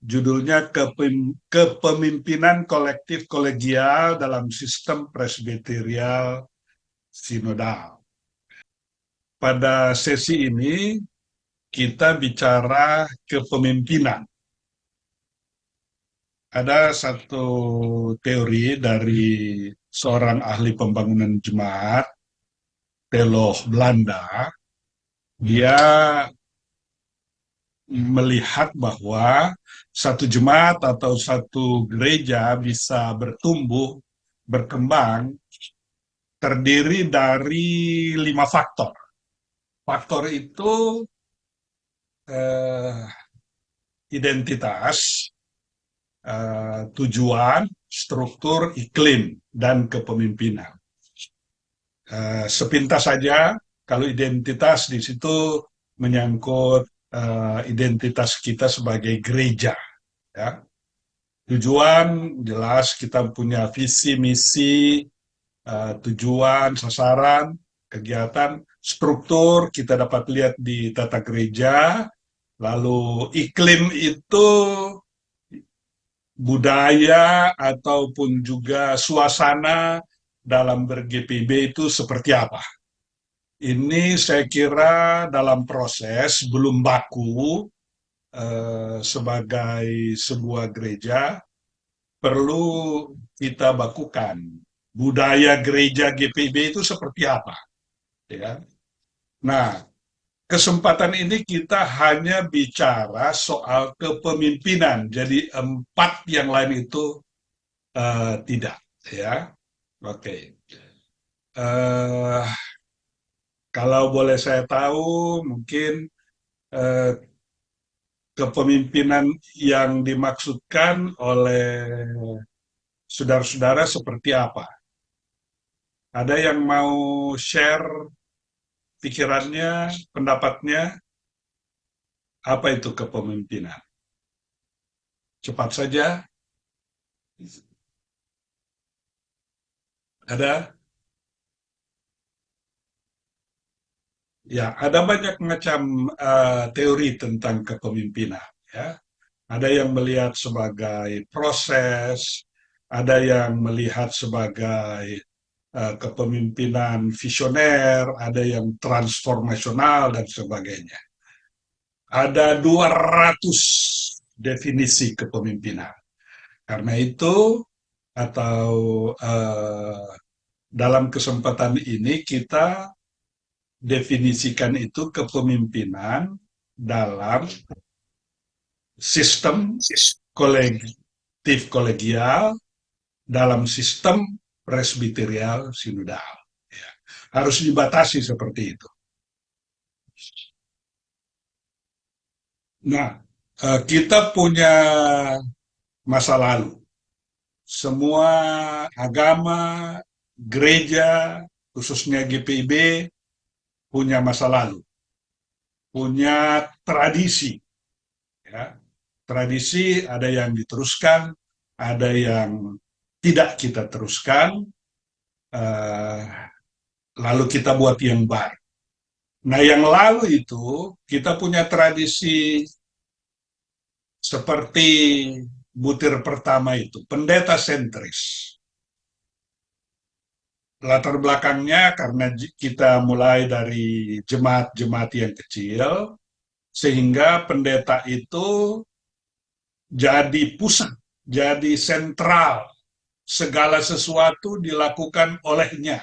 Judulnya Kepemimpinan Kolektif Kolegial dalam Sistem Presbiterial Sinodal. Pada sesi ini kita bicara kepemimpinan. Ada satu teori dari seorang ahli pembangunan jemaat, teolog Belanda. Dia melihat bahwa satu jemaat atau satu gereja bisa bertumbuh, berkembang, terdiri dari 5 faktor. Faktor itu eh, identitas, tujuan, struktur, iklim, dan kepemimpinan. Sepintas saja, kalau identitas di situ menyangkut identitas kita sebagai gereja. Ya. Tujuan jelas kita punya visi, misi, tujuan, sasaran, kegiatan, struktur kita dapat lihat di tata gereja, lalu iklim itu budaya ataupun juga suasana dalam ber-GPIB itu seperti apa. Ini saya kira dalam proses belum baku sebagai sebuah gereja perlu kita bakukan. Budaya gereja GPIB itu seperti apa? Ya. Nah, kesempatan ini kita hanya bicara soal kepemimpinan. Jadi 4 yang lain itu tidak. Ya, oke. Uh, Kalau boleh saya tahu, mungkin uh, kepemimpinan yang dimaksudkan oleh saudara-saudara seperti apa? Ada yang mau share pikirannya, pendapatnya, apa itu kepemimpinan? Cepat saja, ada? Ya, ada banyak macam teori tentang kepemimpinan. Ya. Ada yang melihat sebagai proses, ada yang melihat sebagai kepemimpinan visioner, ada yang transformasional, dan sebagainya. Ada 200 definisi kepemimpinan. Karena itu, atau dalam kesempatan ini kita definisikan itu kepemimpinan dalam sistem kolektif kolegial, dalam sistem presbiterial sinodal. Ya. Harus dibatasi seperti itu. Nah, kita punya masa lalu. Semua agama, gereja, khususnya GPIB, punya masa lalu, punya tradisi. Ya. Tradisi ada yang diteruskan, ada yang tidak kita teruskan, uh, lalu kita buat yang baru. Nah, yang lalu itu kita punya tradisi seperti butir pertama itu, pendeta sentris. Latar belakangnya karena kita mulai dari jemaat-jemaat yang kecil, sehingga pendeta itu jadi pusat, jadi sentral. Segala sesuatu dilakukan olehnya.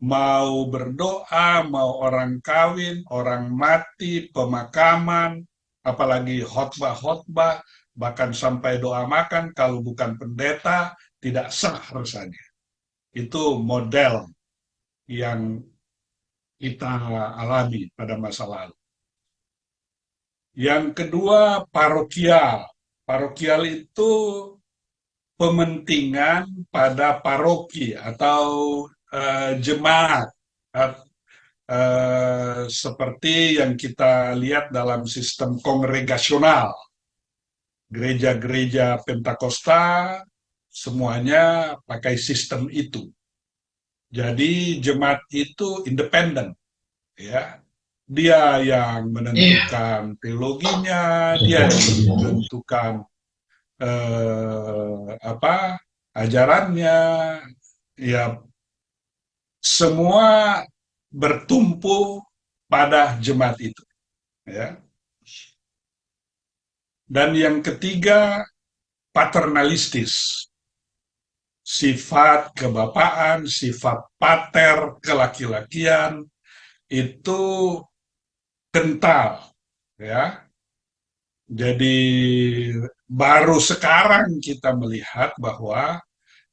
Mau berdoa, mau orang kawin, orang mati, pemakaman, apalagi khotbah-khotbah, bahkan sampai doa makan, kalau bukan pendeta, tidak sah rasanya. Itu model yang kita alami pada masa lalu. Yang kedua, parokial. Parokial itu pementingan pada paroki atau jemaat, seperti yang kita lihat dalam sistem kongregasional. Gereja-gereja Pentakosta semuanya pakai sistem itu. Jadi jemaat itu independen, ya. Dia yang Iya. menentukan teologinya, dia yang menentukan apa ajarannya, ya semua bertumpu pada jemaat itu, ya. Dan yang ketiga, paternalistis, sifat kebapaan, sifat pater kelaki-lakian itu kental, ya. Jadi baru sekarang kita melihat bahwa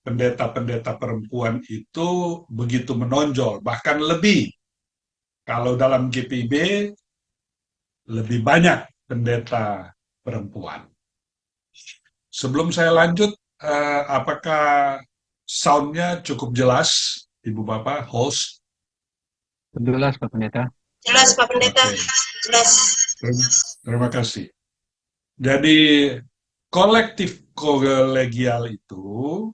pendeta-pendeta perempuan itu begitu menonjol, bahkan lebih. Kalau dalam GPIB lebih banyak pendeta perempuan. Sebelum saya lanjut, apakah soundnya cukup jelas, Ibu Bapak, host? Jelas Pak Pendeta. Jelas Pak Pendeta, Oke, jelas. terima kasih. Jadi kolektif kolegial itu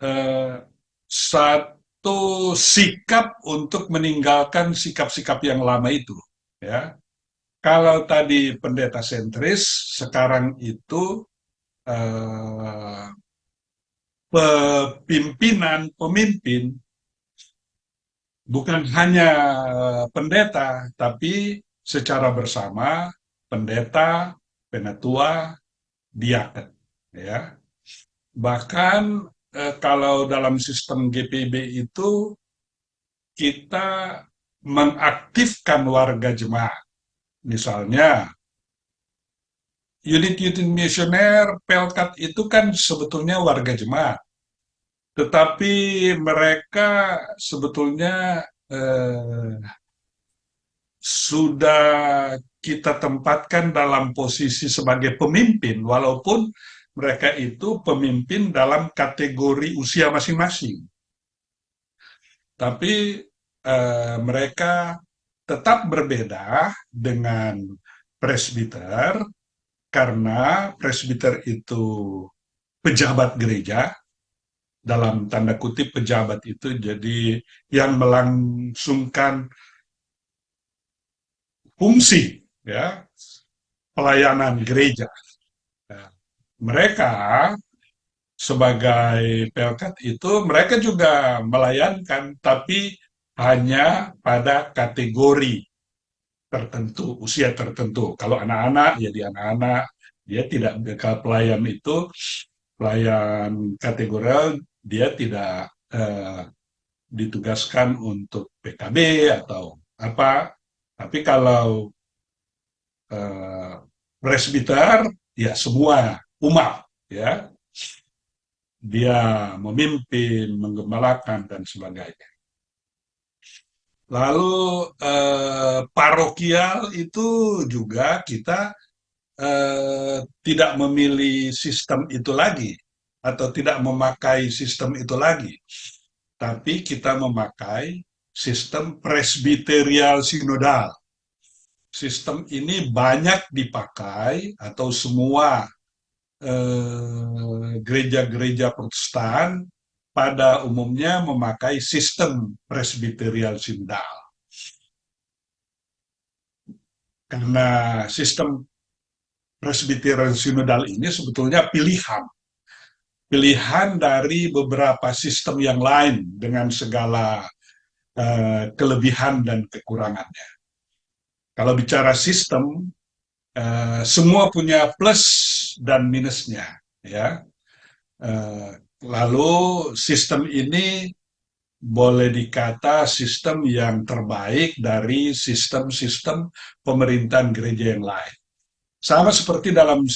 eh, satu sikap untuk meninggalkan sikap-sikap yang lama itu, ya. Kalau tadi pendeta sentris, sekarang itu eh, pemimpin bukan hanya pendeta, tapi secara bersama pendeta, penatua, diaken, ya. Bahkan kalau dalam sistem GPB itu kita mengaktifkan warga jemaat. Misalnya, unit-unit misioner, Pelkat itu kan sebetulnya warga jemaat. Tetapi mereka sebetulnya eh, sudah kita tempatkan dalam posisi sebagai pemimpin, walaupun mereka itu pemimpin dalam kategori usia masing-masing. Tapi mereka tetap berbeda dengan presbiter, karena presbiter itu pejabat gereja, dalam tanda kutip pejabat itu, jadi yang melangsungkan fungsi, ya, pelayanan gereja. Nah, mereka sebagai pelkat itu mereka juga melayankan, tapi hanya pada kategori tertentu, usia tertentu. Kalau anak-anak, jadi anak-anak, dia tidak, ke pelayan itu, pelayan kategori, dia tidak ditugaskan untuk PKB atau apa. Tapi kalau eh, presbiter, ya semua umat, ya, dia memimpin, menggembalakan dan sebagainya. Lalu parokial itu juga kita tidak memilih sistem itu lagi, atau tidak memakai sistem itu lagi, tapi kita memakai sistem presbiterial sinodal. Sistem ini banyak dipakai, atau semua gereja-gereja Protestan pada umumnya memakai sistem presbiterial sinodal. Karena sistem presbiterial sinodal ini sebetulnya pilihan dari beberapa sistem yang lain dengan segala kelebihan dan kekurangannya. Kalau bicara sistem, semua punya plus dan minusnya, ya. Lalu sistem ini boleh dikata sistem yang terbaik dari sistem-sistem pemerintahan gereja yang lain. Sama seperti dalam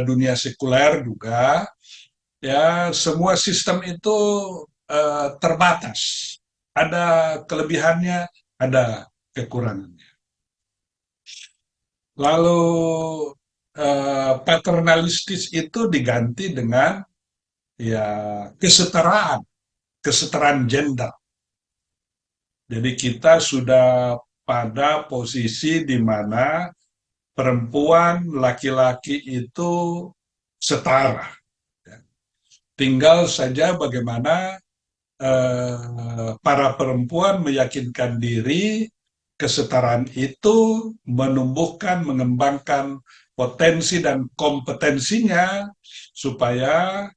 dunia sekuler juga, ya, semua sistem itu terbatas. Ada kelebihannya, ada kekurangannya. Lalu paternalistis itu diganti dengan, ya, kesetaraan, kesetaraan gender. Jadi kita sudah pada posisi di mana perempuan, laki-laki itu setara. Tinggal saja bagaimana para perempuan meyakinkan diri kesetaraan itu menumbuhkan, mengembangkan potensi dan kompetensinya supaya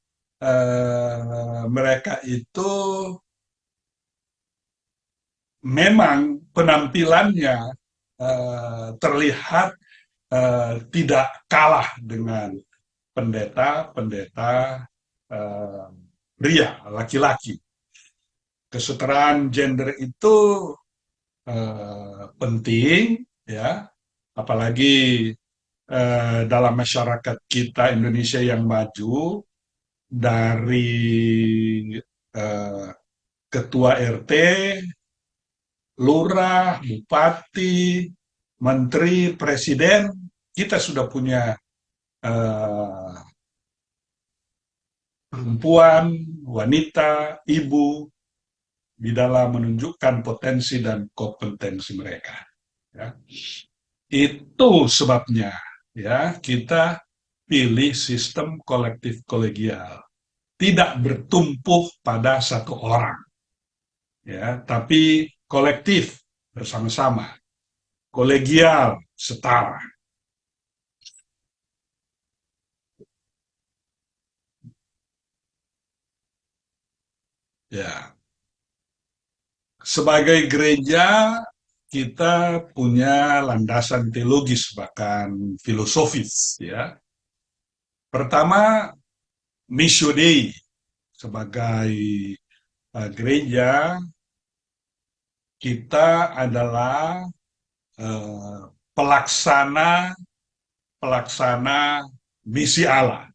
mereka itu memang penampilannya terlihat tidak kalah dengan pendeta-pendeta pria, laki-laki. Kesetaraan gender itu penting, ya, apalagi dalam masyarakat kita Indonesia yang maju, dari eh, ketua RT, lurah, bupati, menteri, presiden, kita sudah punya eh, perempuan, wanita, ibu di dalam menunjukkan potensi dan kompetensi mereka. Ya. Itu sebabnya ya kita pilih sistem kolektif kolegial, tidak bertumpu pada satu orang, ya, tapi kolektif bersama-sama, kolegial, setara. Ya, sebagai gereja kita punya landasan teologis bahkan filosofis, ya. Pertama, Missio Dei sebagai gereja kita adalah uh, pelaksana pelaksana misi Allah.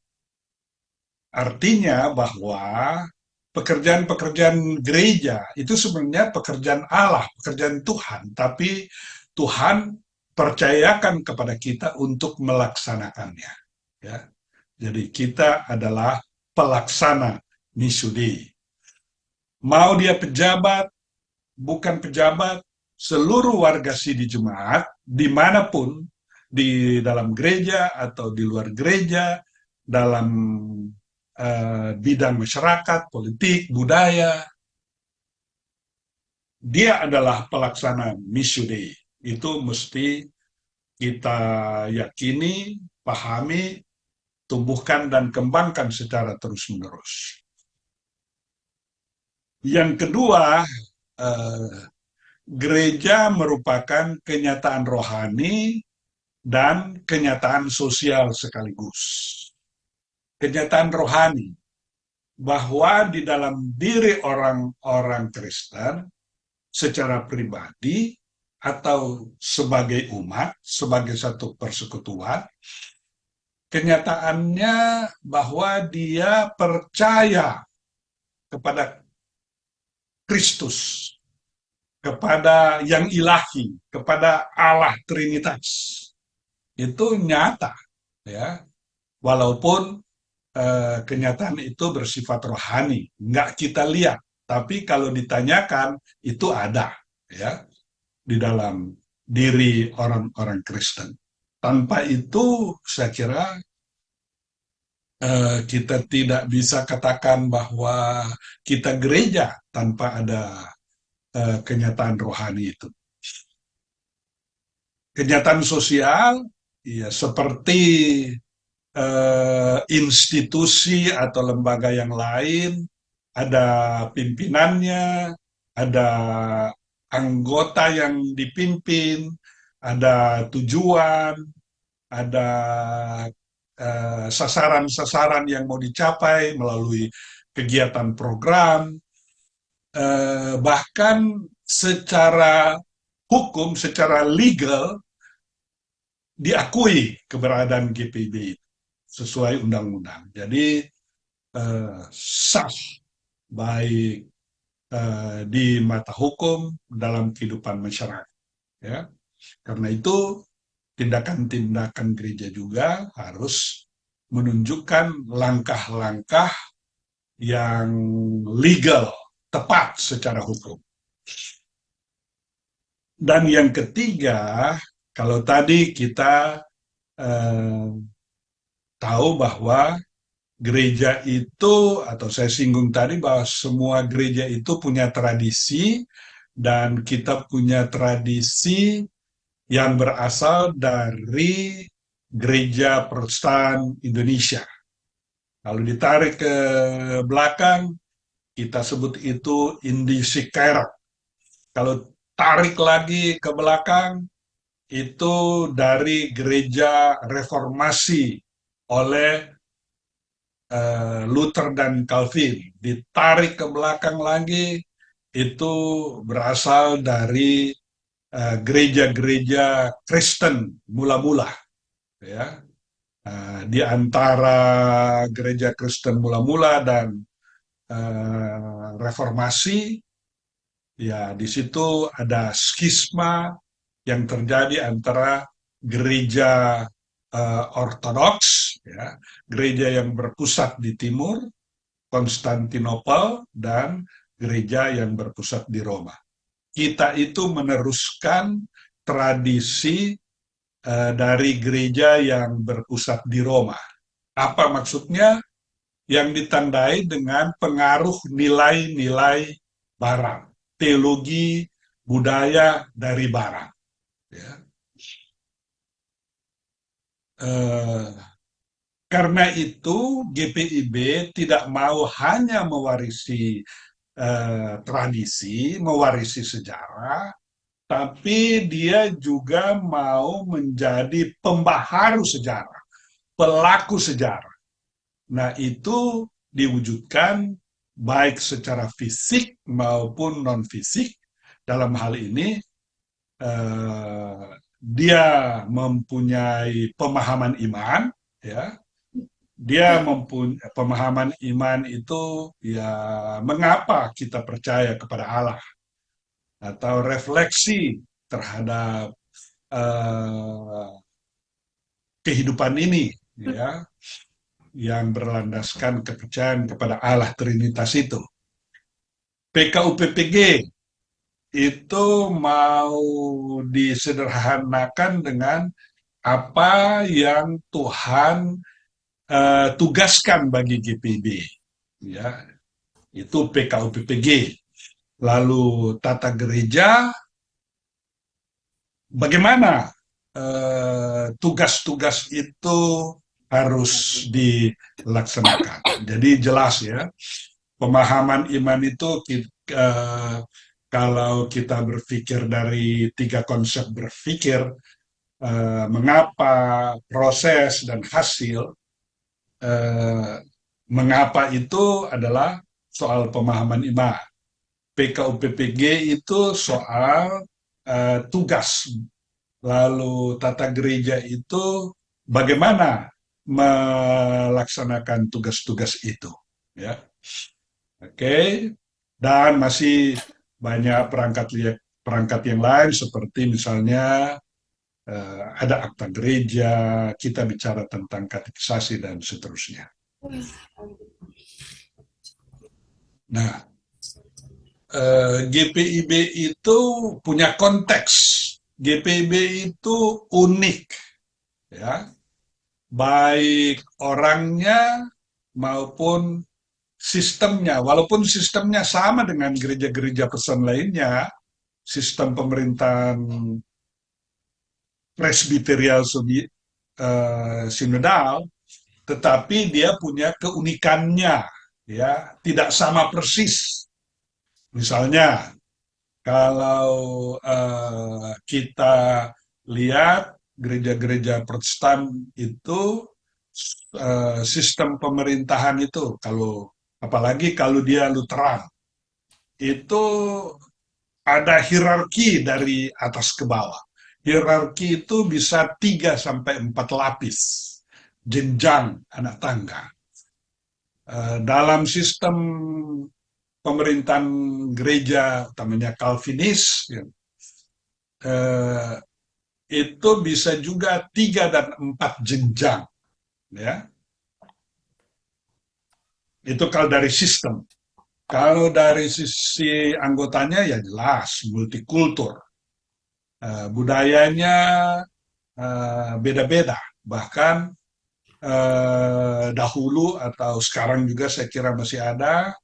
Artinya bahwa pekerjaan-pekerjaan gereja itu sebenarnya pekerjaan Allah, pekerjaan Tuhan, tapi Tuhan percayakan kepada kita untuk melaksanakannya. Ya. Jadi kita adalah pelaksana misi Dei. Mau dia pejabat, bukan pejabat, seluruh warga Sidi Jemaat, dimanapun, di dalam gereja atau di luar gereja, dalam bidang masyarakat, politik, budaya, dia adalah pelaksana misi Dei. Itu mesti kita yakini, pahami, tumbuhkan dan kembangkan secara terus-menerus. Yang kedua, gereja merupakan kenyataan rohani dan kenyataan sosial sekaligus. Kenyataan rohani, bahwa di dalam diri orang-orang Kristen secara pribadi atau sebagai umat, sebagai satu persekutuan, kenyataannya bahwa dia percaya kepada Kristus, kepada yang ilahi, kepada Allah Trinitas. Itu nyata, ya. Walaupun kenyataan itu bersifat rohani, nggak kita lihat, tapi kalau ditanyakan itu ada, ya, di dalam diri orang-orang Kristen. Tanpa itu, saya kira kita tidak bisa katakan bahwa kita gereja tanpa ada kenyataan rohani itu. Kenyataan sosial, ya, seperti institusi atau lembaga yang lain, ada pimpinannya, ada anggota yang dipimpin, ada tujuan, ada sasaran-sasaran yang mau dicapai melalui kegiatan program, bahkan secara hukum, secara legal, diakui keberadaan GPIB sesuai undang-undang. Jadi sah, baik di mata hukum, dalam kehidupan masyarakat. Ya. Karena itu tindakan-tindakan gereja juga harus menunjukkan langkah-langkah yang legal, tepat secara hukum. Dan yang ketiga, kalau tadi kita tahu bahwa gereja itu, atau saya singgung tadi bahwa semua gereja itu punya tradisi dan kita punya tradisi yang berasal dari gereja Protestan Indonesia. Kalau ditarik ke belakang, kita sebut itu Indisi Kairot. Kalau tarik lagi ke belakang, itu dari gereja reformasi oleh Luther dan Calvin. Ditarik ke belakang lagi, itu berasal dari gereja-gereja Kristen mula-mula, ya. Di antara gereja Kristen mula-mula dan reformasi, ya di situ ada skisma yang terjadi antara gereja Ortodoks, ya, gereja yang berpusat di timur, Konstantinopel, dan gereja yang berpusat di Roma. Kita itu meneruskan tradisi dari gereja yang berpusat di Roma. Apa maksudnya? Yang ditandai dengan pengaruh nilai-nilai Barat, teologi budaya dari Barat. Ya. Eh, karena itu GPIB tidak mau hanya mewarisi tradisi, mewarisi sejarah, tapi dia juga mau menjadi pembaharu sejarah, pelaku sejarah. Nah, itu diwujudkan baik secara fisik maupun non-fisik. Dalam hal ini, eh, dia mempunyai pemahaman iman, ya. Dia mempunyai pemahaman iman itu, ya, mengapa kita percaya kepada Allah, atau refleksi terhadap eh, kehidupan ini, ya, yang berlandaskan kepercayaan kepada Allah Trinitas itu. PKUPPG itu mau disederhanakan dengan apa yang Tuhan tugaskan bagi GPIB, ya, itu PKUPPG. Lalu tata gereja, bagaimana tugas-tugas itu harus dilaksanakan. Jadi jelas, ya, pemahaman iman itu kalau kita berpikir dari tiga konsep berpikir, mengapa, proses, dan hasil, mengapa itu adalah soal pemahaman iman. PKUPPG itu soal tugas. Lalu tata gereja itu bagaimana melaksanakan tugas-tugas itu, ya. Oke. Dan masih banyak perangkat yang lain, seperti misalnya ada akta gereja, kita bicara tentang katekisasi dan seterusnya. Nah, GPIB itu punya konteks. GPIB itu unik, ya, baik orangnya maupun sistemnya. Walaupun sistemnya sama dengan gereja-gereja Kristen lainnya, sistem pemerintahan presbiterial sinodal, tetapi dia punya keunikannya, ya, tidak sama persis. Misalnya, kalau kita lihat gereja-gereja Protestan itu, sistem pemerintahan itu, kalau apalagi kalau dia Lutheran, itu ada hierarki dari atas ke bawah. Hierarki itu bisa 3 sampai 4 lapis jenjang anak tangga. Dalam sistem pemerintahan gereja, utamanya Calvinis, ya, itu bisa juga 3 dan 4 jenjang, ya. Itu kalau dari sistem. Kalau dari sisi anggotanya, ya jelas multikultur. Budayanya beda-beda. Bahkan dahulu atau sekarang juga saya kira masih ada,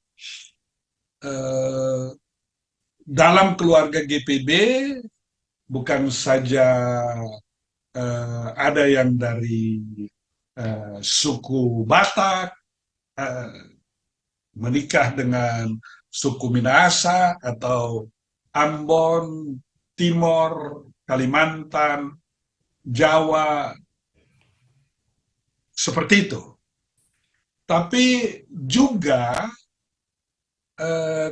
dalam keluarga GPB bukan saja ada yang dari suku Batak, eh, menikah dengan suku Minahasa atau Ambon, Timor, Kalimantan, Jawa, seperti itu. Tapi juga eh,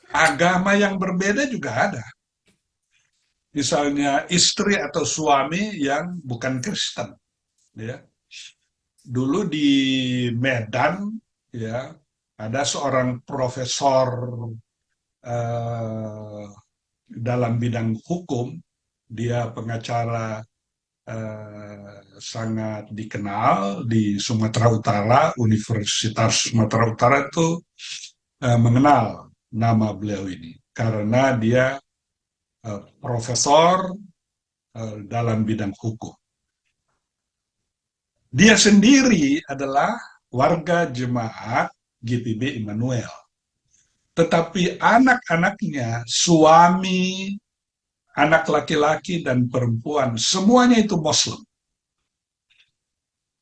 agama yang berbeda juga ada. Misalnya istri atau suami yang bukan Kristen. Ya. Dulu di Medan, ya, ada seorang profesor eh, dalam bidang hukum, dia pengacara sangat dikenal di Sumatera Utara, Universitas Sumatera Utara itu mengenal nama beliau ini karena dia profesor dalam bidang hukum. Dia sendiri adalah warga jemaat GPB Immanuel. Tetapi anak-anaknya, suami, anak laki-laki dan perempuan, semuanya itu Muslim.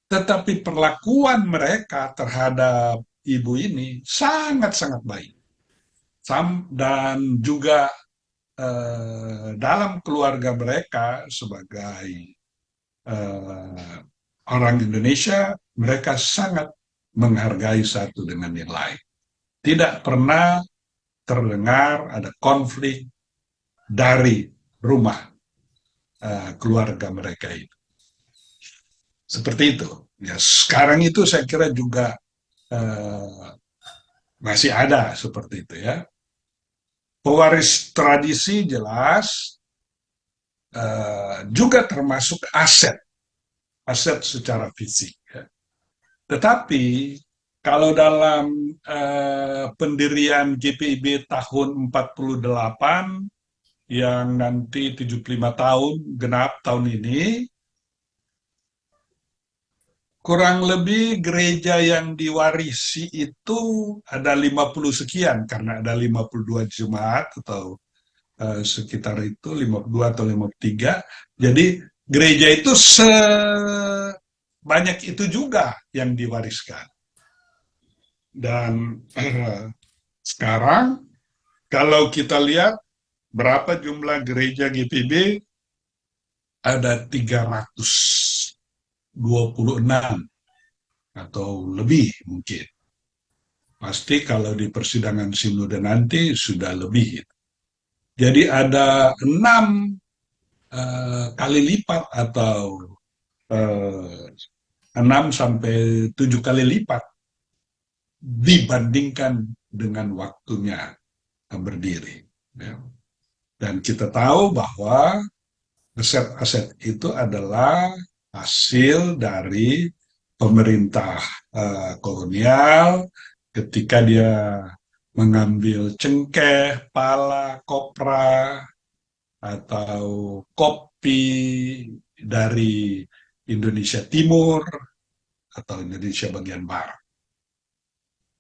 Tetapi perlakuan mereka terhadap ibu ini sangat-sangat baik. Dan juga dalam keluarga mereka sebagai eh, orang Indonesia, mereka sangat menghargai satu dengan yang lain. Tidak pernah terdengar ada konflik dari rumah keluarga mereka itu. Seperti itu. Ya, sekarang itu saya kira juga uh, masih ada seperti itu ya. Pewaris tradisi jelas juga termasuk aset, aset secara fisik. Ya. Tetapi kalau dalam pendirian GPIB tahun 48 yang nanti 75 tahun genap tahun ini, kurang lebih gereja yang diwarisi itu ada 50 sekian karena ada 52 jemaat atau sekitar itu 52 atau 53. Jadi gereja itu sebanyak itu juga yang diwariskan. Dan sekarang kalau kita lihat berapa jumlah gereja GPB, ada 326 atau lebih mungkin. Pasti kalau di persidangan sinode nanti sudah lebih. Jadi ada 6 kali lipat atau 6 sampai 7 kali lipat dibandingkan dengan waktunya berdiri. Ya. Dan kita tahu bahwa aset-aset itu adalah hasil dari pemerintah kolonial ketika dia mengambil cengkeh, pala, kopra, atau kopi dari Indonesia Timur atau Indonesia bagian Barat.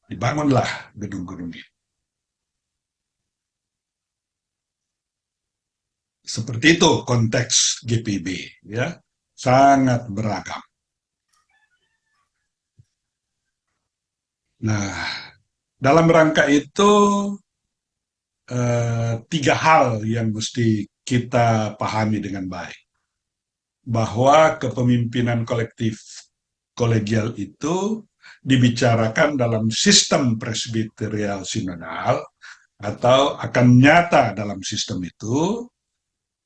Dibangunlah gedung-gedung itu. Seperti itu konteks GPB, ya, sangat beragam. Nah, dalam rangka itu 3 hal yang mesti kita pahami dengan baik. Bahwa kepemimpinan kolektif kolegial itu dibicarakan dalam sistem presbiterial sinodal atau akan nyata dalam sistem itu,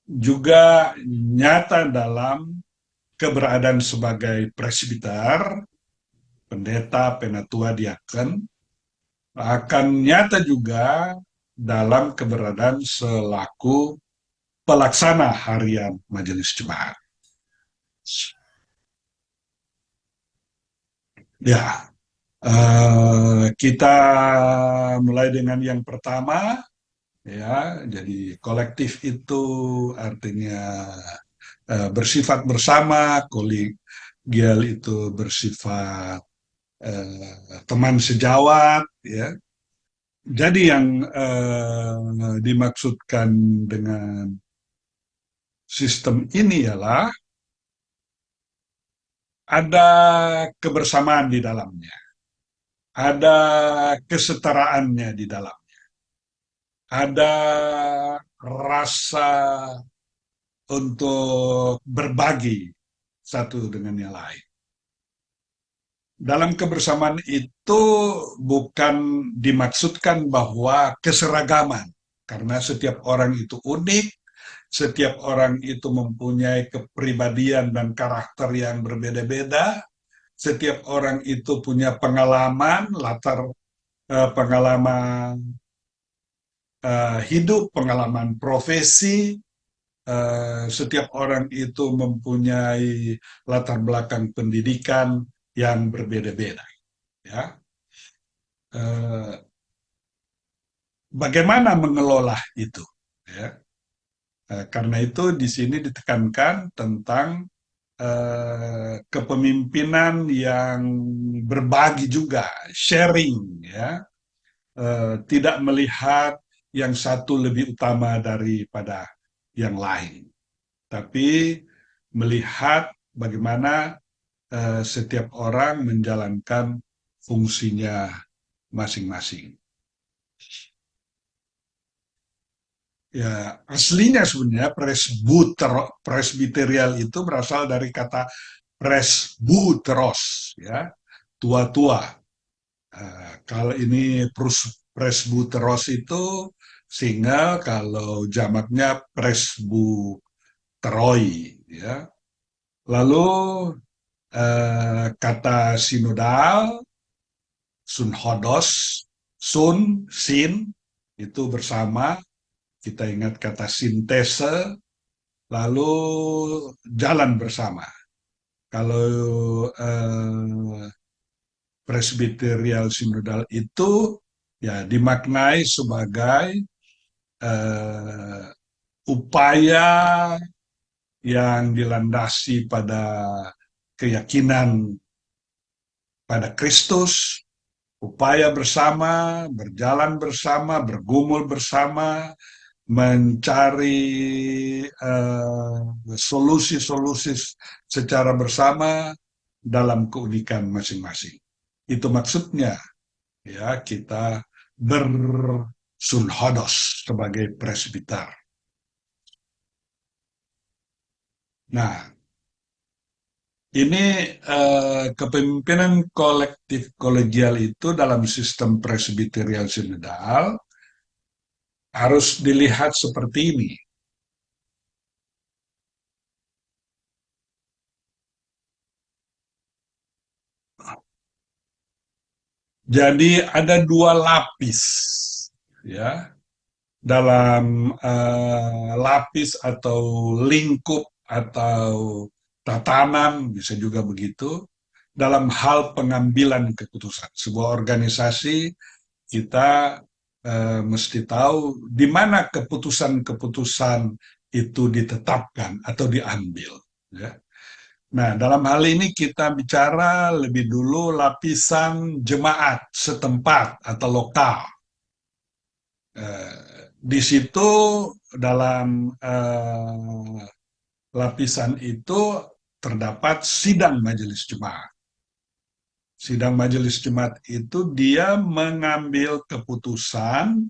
juga nyata dalam keberadaan sebagai presbiter, pendeta, penatua, diaken, akan nyata juga dalam keberadaan selaku pelaksana harian majelis jemaat. Ya, kita mulai dengan yang pertama, ya. Jadi kolektif itu artinya bersifat bersama, kolegial itu bersifat teman sejawat, ya. Jadi yang dimaksudkan dengan sistem ini ialah ada kebersamaan di dalamnya, ada kesetaraannya di dalam, ada rasa untuk berbagi satu dengan yang lain. Dalam kebersamaan itu bukan dimaksudkan bahwa keseragaman, karena setiap orang itu unik, setiap orang itu mempunyai kepribadian dan karakter yang berbeda-beda, setiap orang itu punya pengalaman, pengalaman hidup, pengalaman profesi, setiap orang itu mempunyai latar belakang pendidikan yang berbeda-beda. Ya, Eh, bagaimana mengelola itu? Ya, karena itu di sini ditekankan tentang kepemimpinan yang berbagi juga, sharing, ya, tidak melihat yang satu lebih utama daripada yang lain, tapi melihat bagaimana setiap orang menjalankan fungsinya masing-masing. Ya, aslinya sebenarnya presbyterial itu berasal dari kata presbuteros, ya, tua-tua. Kalau ini presbuteros itu single, kalau jamaknya presbuteroi, ya. Lalu kata sinodal, sunhodos, sin, itu bersama. Kita ingat kata sintese, lalu jalan bersama. Kalau presbyterial sinodal itu ya dimaknai sebagai eh, upaya yang dilandasi pada keyakinan pada Kristus, upaya bersama, berjalan bersama, bergumul bersama, mencari solusi-solusi secara bersama dalam keunikan masing-masing. Itu maksudnya, ya, kita bersunhodos sebagai presbiter. Nah, ini kepemimpinan kolektif kolegial itu dalam sistem presbyterial sinodal harus dilihat seperti ini. Jadi ada dua lapis, ya, dalam lapis atau lingkup atau tatanan, bisa juga begitu, dalam hal pengambilan keputusan. Sebuah organisasi kita mesti tahu di mana keputusan-keputusan itu ditetapkan atau diambil. Ya. Nah, dalam hal ini kita bicara lebih dulu lapisan jemaat setempat atau lokal. Di situ dalam lapisan itu terdapat sidang majelis jemaat. Sidang majelis jemaat itu dia mengambil keputusan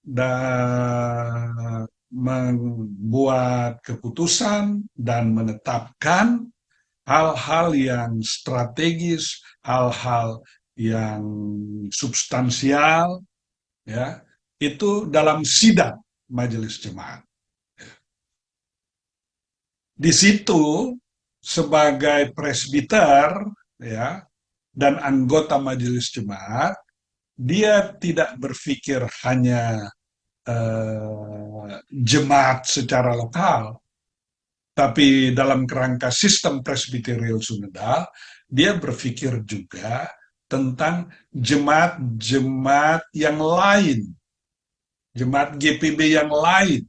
dan membuat keputusan dan menetapkan hal-hal yang strategis, hal-hal yang substansial, ya, itu dalam sidang majelis jemaat. Di situ sebagai presbiter, ya, dan anggota majelis jemaat, dia tidak berpikir hanya jemaat secara lokal, tapi dalam kerangka sistem presbyterial sinodal, dia berpikir juga tentang jemaat-jemaat yang lain, jemaat GPB yang lain,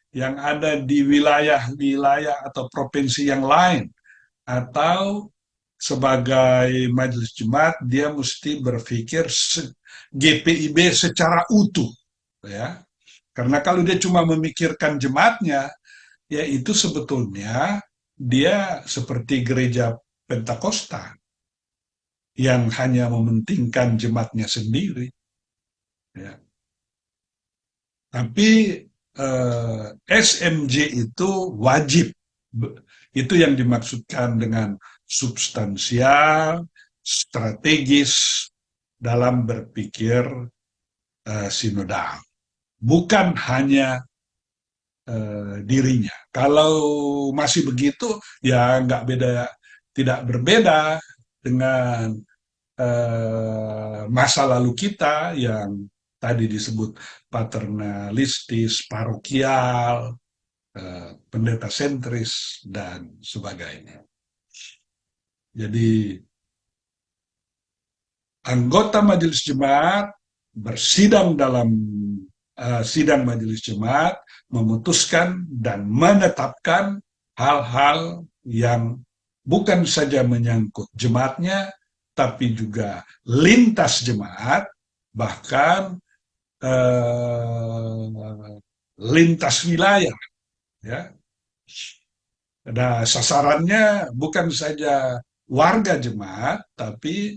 yang ada di wilayah-wilayah atau provinsi yang lain, atau sebagai majelis jemaat dia mesti berpikir GPIB secara utuh, ya. Karena kalau dia cuma memikirkan jemaatnya, ya itu sebetulnya dia seperti gereja Pentakosta yang hanya mementingkan jemaatnya sendiri. Ya. Tapi SMJ itu wajib. Itu yang dimaksudkan dengan substansial, strategis dalam berpikir sinodal. Bukan hanya dirinya. Kalau masih begitu, ya nggak beda, tidak berbeda dengan masa lalu kita yang tadi disebut paternalistis, parokial, pendeta sentris, dan sebagainya. Jadi, anggota majelis jemaat bersidang dalam sidang majelis jemaat, memutuskan dan menetapkan hal-hal yang bukan saja menyangkut jemaatnya, tapi juga lintas jemaat, bahkan lintas wilayah. Ya. Nah, sasarannya bukan saja warga jemaat, tapi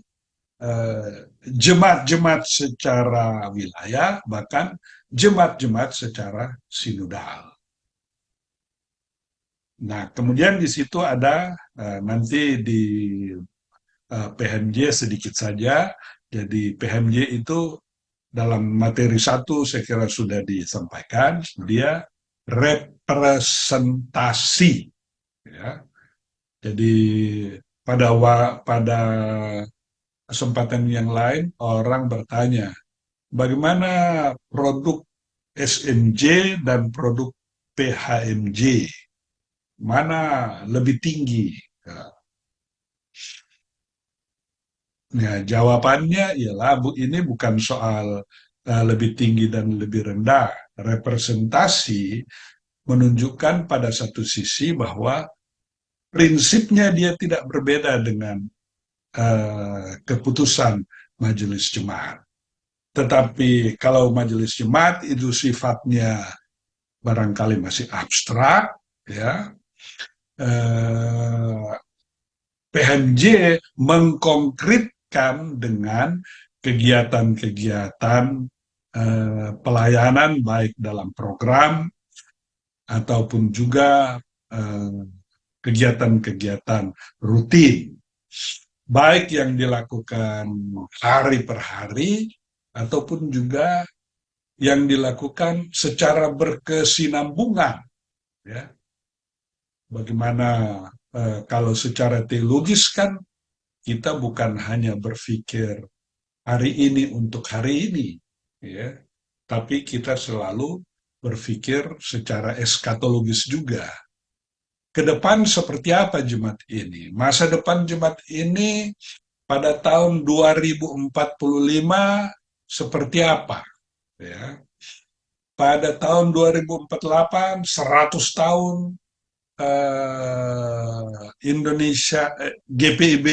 jemaat-jemaat secara wilayah, bahkan jemaat-jemaat secara sinodal. Nah, kemudian di situ ada nanti di PHMJ sedikit saja. Jadi PHMJ itu dalam materi 1 saya kira sudah disampaikan, dia representasi. Ya. Jadi pada kesempatan yang lain orang bertanya, bagaimana produk SMJ dan produk PHMJ? Mana lebih tinggi? Ya, jawabannya ialah ini bukan soal lebih tinggi dan lebih rendah. Representasi menunjukkan pada satu sisi bahwa prinsipnya dia tidak berbeda dengan keputusan majelis jemaat. Tetapi kalau majelis jemaat itu sifatnya barangkali masih abstrak, ya, PHMJ mengkonkretkan dengan kegiatan-kegiatan pelayanan baik dalam program ataupun juga kegiatan-kegiatan rutin, baik yang dilakukan hari per hari ataupun juga yang dilakukan secara berkesinambungan. Ya. Bagaimana kalau secara teologis kan kita bukan hanya berpikir hari ini untuk hari ini, ya, tapi kita selalu berpikir secara eskatologis juga. Ke depan seperti apa jemaat ini? Masa depan jemaat ini pada tahun 2045 seperti apa? Ya. Pada tahun 2048, 100 tahun Indonesia, GPIB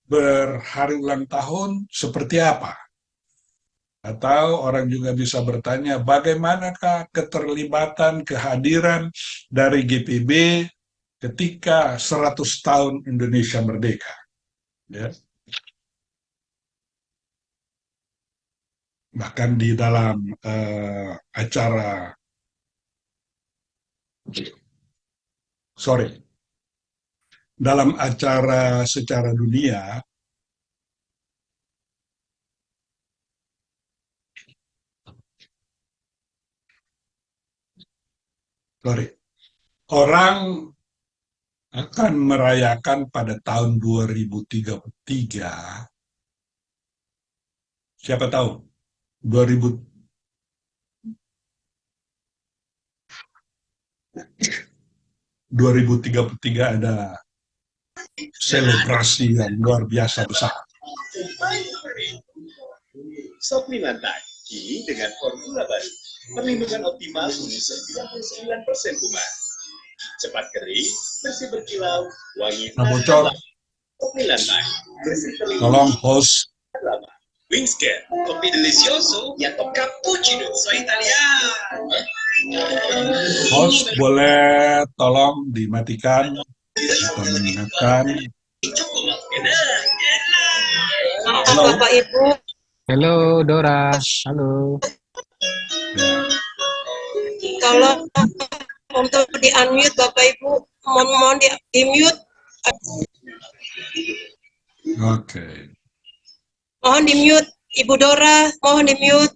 berhari ulang tahun seperti apa? Atau orang juga bisa bertanya, bagaimanakah keterlibatan, kehadiran dari GPIB ketika 100 tahun Indonesia merdeka? Ya. Bahkan di dalam dalam acara secara dunia, orang akan merayakan pada tahun 2033, siapa tahu, 2033 ada selebrasi yang luar biasa besar. Supplementan kini dengan formula baru, perlindungan optimal untuk 99% kuman. Cepat kering, bersih berkilau, wangi Nah, bocor. Supplementan bersih terlindung Tolong host. lama. Wingscan, kopi delicioso atau cappuccino, soy italiano. Host, boleh tolong dimatikan atau mengingatkan. Maaf Halo. Bapak Ibu, Halo Dora, halo. Ya. tolong untuk di-unmute Bapak Ibu, mohon di-mute, Oke. mohon di-mute, Ibu Dora, mohon di-mute.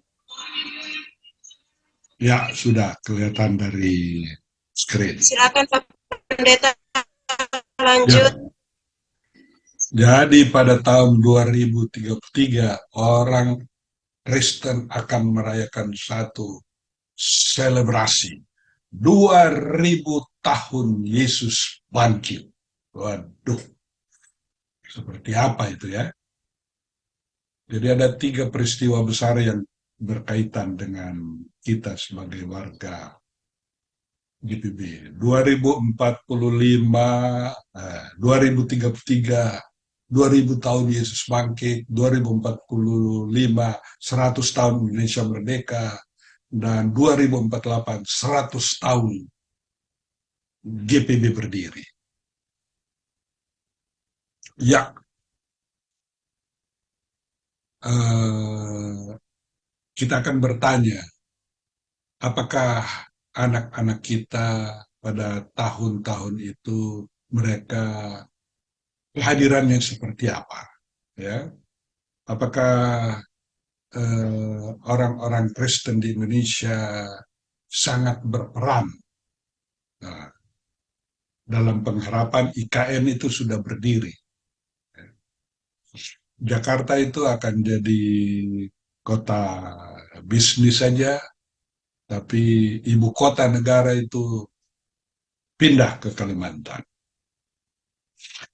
Ya, sudah kelihatan dari screen. Silakan Pak Pendeta Ya. lanjut. Jadi pada tahun 2033 orang Kristen akan merayakan satu selebrasi 2000 tahun Yesus bangkit. Waduh, seperti apa itu ya? Jadi ada 3 peristiwa besar yang berkaitan dengan kita sebagai warga GPB. 2045, 2033, 2000 tahun Yesus bangkit, 2045, 100 tahun Indonesia merdeka, dan 2048, 100 tahun GPB berdiri. Ya, kita akan bertanya, apakah anak-anak kita pada tahun-tahun itu mereka kehadirannya seperti apa? Ya, apakah orang-orang Kristen di Indonesia sangat berperan dalam pengharapan IKN itu sudah berdiri. Jakarta itu akan jadi kota bisnis saja, tapi ibu kota negara itu pindah ke Kalimantan.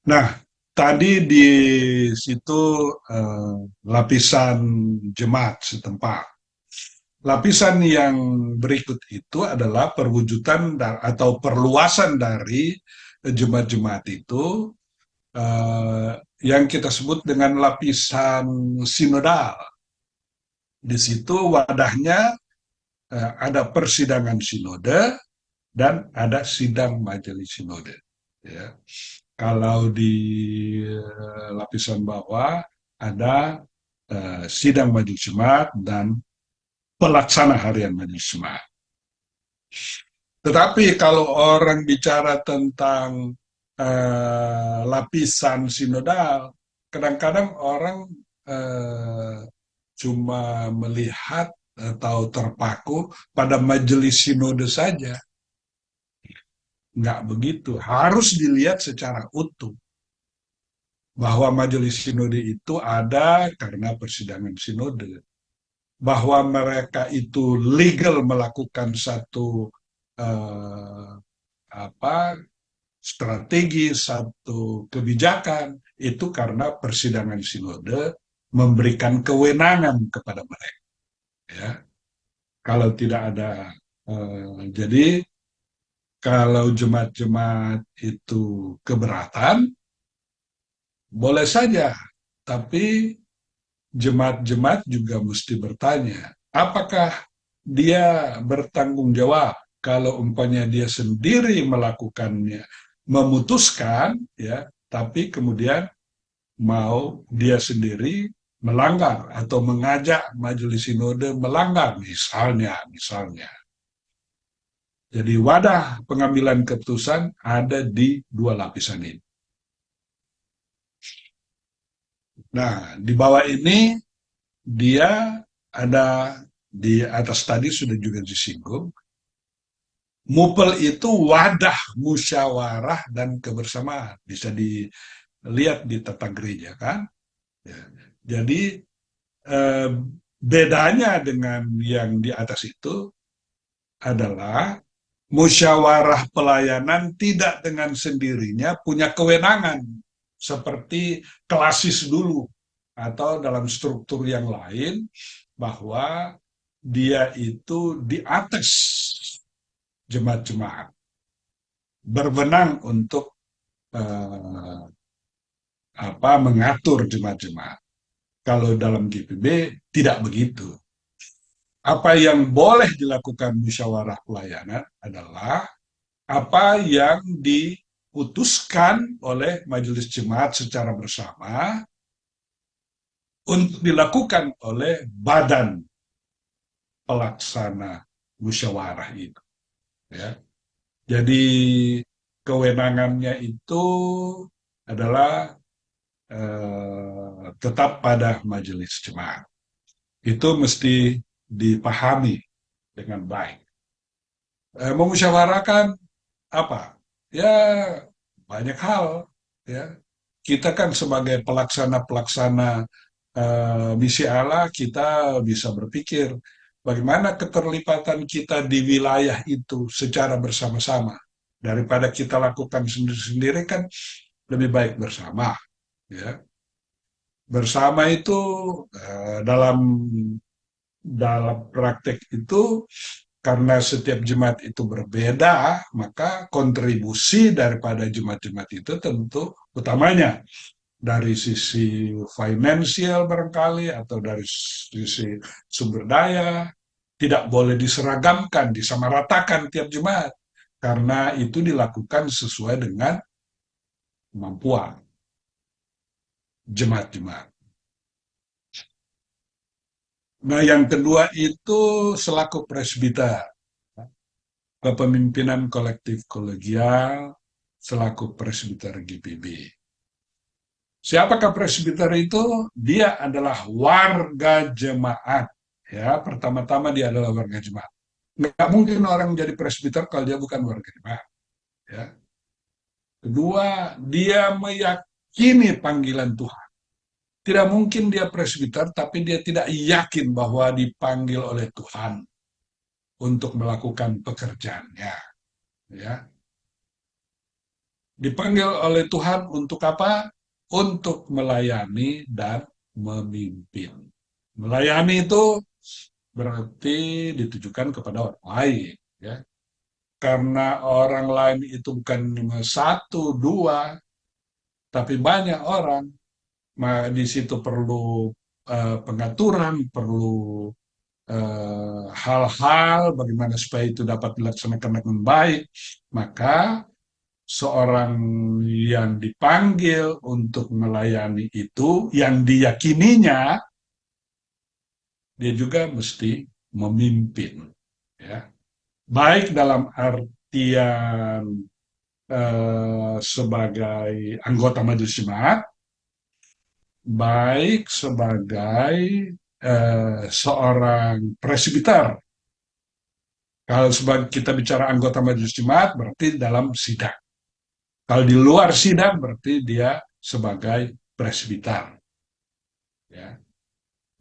Nah, tadi di situ lapisan jemaat setempat. Lapisan yang berikut itu adalah perwujudan atau perluasan dari jemaat-jemaat itu yang kita sebut dengan lapisan sinodal. Di situ wadahnya ada persidangan sinode dan ada sidang majelis sinode. Ya. Kalau di lapisan bawah ada sidang majelis jemaat dan pelaksana harian majelis jemaat. Tetapi kalau orang bicara tentang lapisan sinodal, kadang-kadang orang cuma melihat atau terpaku pada majelis sinode saja. Nggak begitu, harus dilihat secara utuh. Bahwa majelis sinode itu ada karena persidangan sinode. Bahwa mereka itu legal melakukan satu strategi, satu kebijakan, itu karena persidangan sinode memberikan kewenangan kepada mereka. Ya. Kalau tidak ada, jadi kalau jemaat-jemaat itu keberatan, boleh saja, tapi jemaat-jemaat juga mesti bertanya, apakah dia bertanggung jawab kalau umpamanya dia sendiri melakukannya, memutuskan, ya, tapi kemudian mau dia sendiri melanggar atau mengajak majelis sinode melanggar, misalnya. Jadi wadah pengambilan keputusan ada di 2 lapisan ini. Nah, di bawah ini dia ada, di atas tadi sudah juga disinggung, MUPEL itu wadah musyawarah dan kebersamaan. Bisa dilihat di tata gereja kan. Ya. Jadi bedanya dengan yang di atas itu adalah musyawarah pelayanan tidak dengan sendirinya punya kewenangan seperti klasis dulu atau dalam struktur yang lain, bahwa dia itu di atas jemaat-jemaat berwenang untuk mengatur jemaat-jemaat. Kalau dalam GPB tidak begitu. Apa yang boleh dilakukan musyawarah pelayanan adalah apa yang diputuskan oleh majelis jemaat secara bersama untuk dilakukan oleh badan pelaksana musyawarah itu. Ya. Jadi kewenangannya itu adalah tetap pada majelis jemaat. Itu mesti dipahami dengan baik. Memusyawarahkan apa? Ya banyak hal. Ya, kita kan sebagai pelaksana misi Allah, kita bisa berpikir bagaimana keterlibatan kita di wilayah itu secara bersama-sama. Daripada kita lakukan sendiri-sendiri kan lebih baik bersama. Ya. Bersama itu dalam praktek itu karena setiap jemaat itu berbeda, maka kontribusi daripada jemaat-jemaat itu tentu utamanya dari sisi finansial barangkali atau dari sisi sumber daya tidak boleh diseragamkan, disamaratakan tiap jemaat karena itu dilakukan sesuai dengan kemampuan jemaat-jemaat. Nah, yang kedua itu selaku presbiter, kepemimpinan kolektif kolegial selaku presbiter GPB. Siapakah presbiter itu? Dia adalah warga jemaat. Ya, pertama-tama dia adalah warga jemaat. Nggak mungkin orang jadi presbiter kalau dia bukan warga jemaat. Ya. Kedua, dia meyakini panggilan Tuhan. Tidak mungkin dia presbiter, tapi dia tidak yakin bahwa dipanggil oleh Tuhan untuk melakukan pekerjaannya. Ya. Dipanggil oleh Tuhan untuk apa? Untuk melayani dan memimpin. Melayani itu berarti ditujukan kepada orang lain. Ya. Karena orang lain itu bukan satu, dua, tapi banyak orang. Di situ perlu pengaturan, perlu hal-hal bagaimana supaya itu dapat dilaksanakan dengan baik. Maka seorang yang dipanggil untuk melayani itu, yang diyakininya, dia juga mesti memimpin. Ya. Baik dalam artian sebagai anggota majelis jemaat, baik sebagai seorang presbiter. Kalau kita bicara anggota majelis jemaat, berarti dalam sidang. Kalau di luar sidang, berarti dia sebagai presbiter. Ya.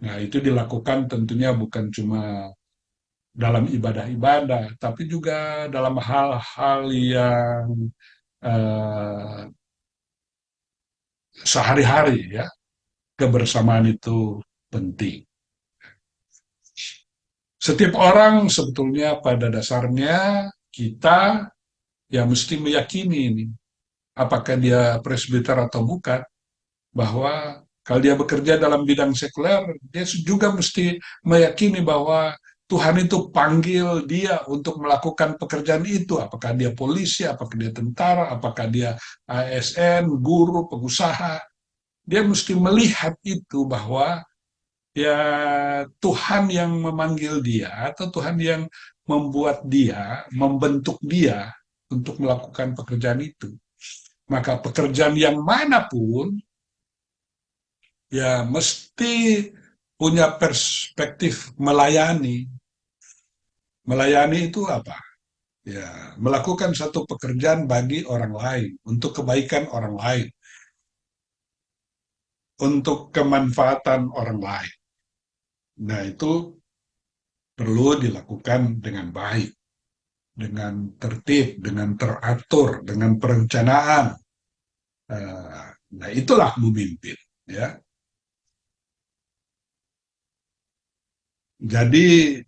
Nah, itu dilakukan tentunya bukan cuma dalam ibadah-ibadah, tapi juga dalam hal-hal yang sehari-hari, ya. Kebersamaan itu penting. Setiap orang sebetulnya pada dasarnya kita ya mesti meyakini ini, apakah dia presbiter atau bukan, bahwa kalau dia bekerja dalam bidang sekuler, dia juga mesti meyakini bahwa Tuhan itu panggil dia untuk melakukan pekerjaan itu, apakah dia polisi, apakah dia tentara, apakah dia ASN, guru, pengusaha. Dia mesti melihat itu bahwa ya Tuhan yang memanggil dia atau Tuhan yang membuat dia, membentuk dia untuk melakukan pekerjaan itu. Maka pekerjaan yang manapun ya mesti punya perspektif melayani. Melayani itu apa? Ya, melakukan satu pekerjaan bagi orang lain, untuk kebaikan orang lain, untuk kemanfaatan orang lain. Nah, itu perlu dilakukan dengan baik, dengan tertib, dengan teratur, dengan perencanaan. Nah, itulah memimpin. Ya. Jadi,